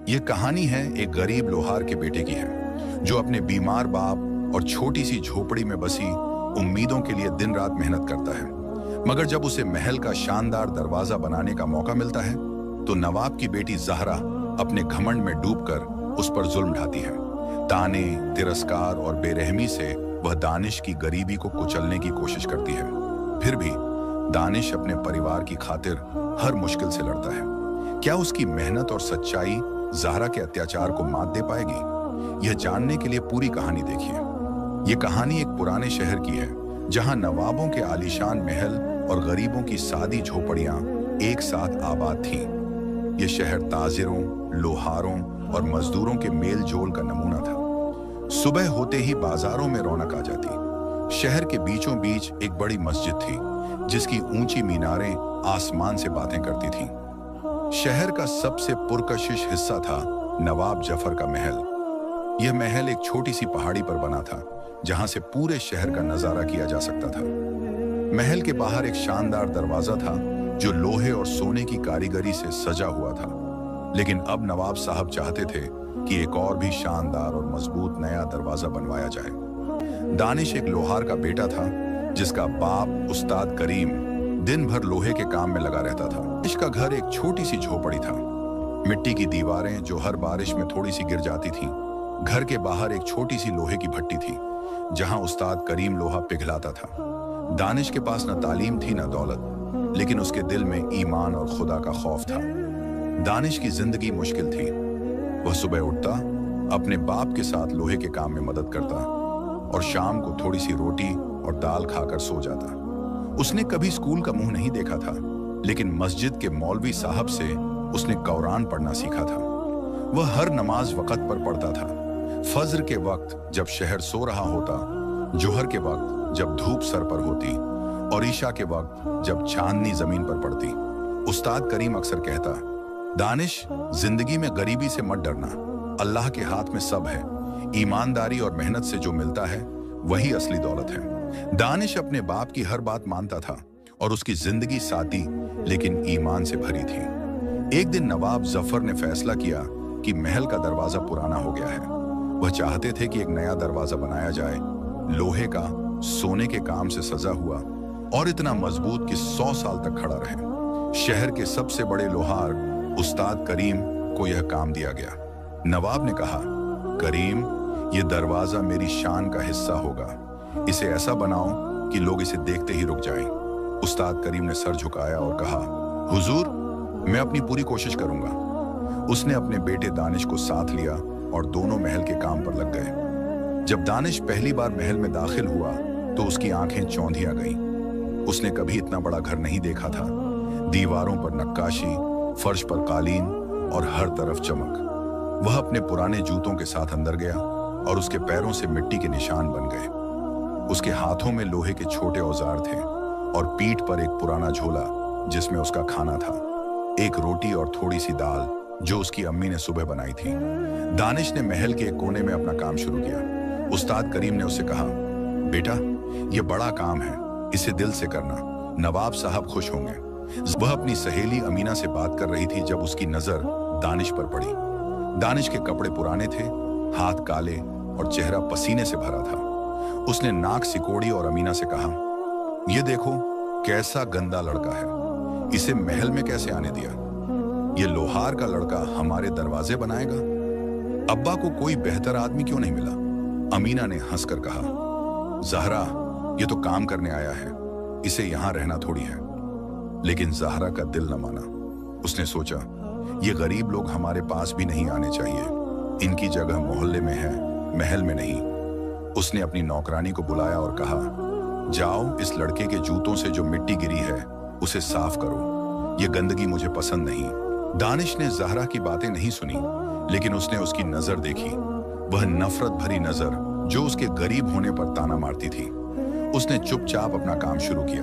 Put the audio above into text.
ये कहानी है एक गरीब लोहार के बेटे की है जो अपने बीमार बाप और छोटी सी झोपड़ी में बसी उम्मीदों के लिए दिन रात मेहनत करता है। मगर जब उसे महल का शानदार दरवाजा बनाने का मौका मिलता है तो नवाब की बेटी जहरा अपने घमंड में डूबकर उस पर जुल्म ढाती है। ताने, तिरस्कार और बेरहमी से वह दानिश की गरीबी को कुचलने की कोशिश करती है। फिर भी दानिश अपने परिवार की खातिर हर मुश्किल से लड़ता है। क्या उसकी मेहनत और सच्चाई ज़हरा के अत्याचार को मात दे पाएगी? यह जानने के लिए पूरी कहानी देखिए। यह कहानी एक पुराने शहर की है जहां नवाबों के आलीशान महल और गरीबों की सादी झोपड़ियां एक साथ आबाद थीं। यह शहर ताजिरों, लोहारों और मजदूरों के मेल जोल का नमूना था। सुबह होते ही बाजारों में रौनक आ जाती। शहर के बीचों बीच एक बड़ी मस्जिद थी जिसकी ऊंची मीनारें आसमान से बातें करती थीं। शहर का सबसे पुरकशिश हिस्सा था नवाब जफर का महल। यह महल एक छोटी सी पहाड़ी पर बना था जहां से पूरे शहर का नजारा किया जा सकता था। महल के बाहर एक शानदार दरवाजा था जो लोहे और सोने की कारीगरी से सजा हुआ था। लेकिन अब नवाब साहब चाहते थे कि एक और भी शानदार और मजबूत नया दरवाजा बनवाया जाए। दानिश एक लोहार का बेटा था जिसका बाप उस्ताद करीम दिन भर लोहे के काम में लगा रहता था। इसका घर एक छोटी सी झोपड़ी था। मिट्टी की दीवारें जो हर बारिश में थोड़ी सी गिर जाती थीं। घर के बाहर एक छोटी सी लोहे की भट्टी थी जहां उस्ताद करीम लोहा पिघलाता था। दानिश के पास न तालीम थी न दौलत, लेकिन उसके दिल में ईमान और खुदा का खौफ था। दानिश की जिंदगी मुश्किल थी। वह सुबह उठता, अपने बाप के साथ लोहे के काम में मदद करता और शाम को थोड़ी सी रोटी और दाल खाकर सो जाता। उसने कभी स्कूल का मुंह नहीं देखा था, लेकिन मस्जिद के मौलवी साहब से उसने कुरान पढ़ना सीखा था। वह हर नमाज वक्त पर पढ़ता था। फज्र के वक्त जब शहर सो रहा होता, जोहर के वक्त जब धूप सर पर होती और ईशा के वक्त जब चांदनी जमीन पर पड़ती। उस्ताद करीम अक्सर कहता, दानिश, जिंदगी में गरीबी से मत डरना, अल्लाह के हाथ में सब है। ईमानदारी और मेहनत से जो मिलता है वही असली दौलत है। दानिश अपने बाप की हर बात मानता था और उसकी जिंदगी सादी लेकिन ईमान से भरी थी। एक दिन नवाब जफर ने फैसला किया कि महल का दरवाजा पुराना हो गया है। वह चाहते थे कि एक नया दरवाजा बनाया जाए, लोहे का, सोने के काम से सजा हुआ और इतना मजबूत कि 100 साल तक खड़ा रहे। शहर के सबसे बड़े लोहार उस्ताद करीम को यह काम दिया गया। नवाब ने कहा, करीम, यह दरवाजा मेरी शान का हिस्सा होगा। इसे ऐसा बनाओ कि लोग इसे देखते ही रुक जाएं। उस्ताद करीम ने सर झुकाया और कहा, हुजूर, मैं अपनी पूरी कोशिश करूंगा। उसने अपने बेटे दानिश को साथ लिया और दोनों महल के काम पर लग गए। जब दानिश पहली बार महल में दाखिल हुआ तो उसकी आंखें चौंधिया गईं। उसने कभी इतना बड़ा घर नहीं देखा था। दीवारों पर नक्काशी, फर्श पर कालीन और हर तरफ चमक। वह अपने पुराने जूतों के साथ अंदर गया और उसके पैरों से मिट्टी के निशान बन गए। उसके हाथों में लोहे के छोटे औजार थे और पीठ पर एक पुराना झोला जिसमें उसका खाना था, एक रोटी और थोड़ी सी दाल जो उसकी अम्मी ने सुबह बनाई थी। दानिश ने महल के एक कोने में अपना काम शुरू किया। उस्ताद करीम ने उसे कहा, बेटा, यह बड़ा काम है, इसे दिल से करना, नवाब साहब खुश होंगे। वह अपनी सहेली अमीना से बात कर रही थी जब उसकी नजर दानिश पर पड़ी। दानिश के कपड़े पुराने थे, हाथ काले और चेहरा पसीने से भरा था। उसने नाक सिकोड़ी और अमीना से कहा, यह देखो कैसा गंदा लड़का है, इसे महल में कैसे आने दिया? ये लोहार का लड़का हमारे दरवाजे बनाएगा? अब्बा को कोई बेहतर आदमी क्यों नहीं मिला? अमीना ने हंसकर कहा, जहरा, ये तो काम करने आया है, इसे यहां रहना थोड़ी है। लेकिन जहरा का दिल न माना। उसने सोचा, ये गरीब लोग हमारे पास भी नहीं आने चाहिए। इनकी जगह मोहल्ले में है, महल में नहीं। उसने अपनी नौकरानी को बुलाया और कहा, जाओ, इस लड़के के जूतों से जो मिट्टी गिरी है उसे साफ करो, ये गंदगी मुझे पसंद नहीं। दानिश ने जहरा की बातें नहीं सुनी, लेकिन उसने उसकी नजर देखी, वह नफरत भरी नजर जो उसके गरीब होने पर ताना मारती थी। उसने चुपचाप अपना काम शुरू किया।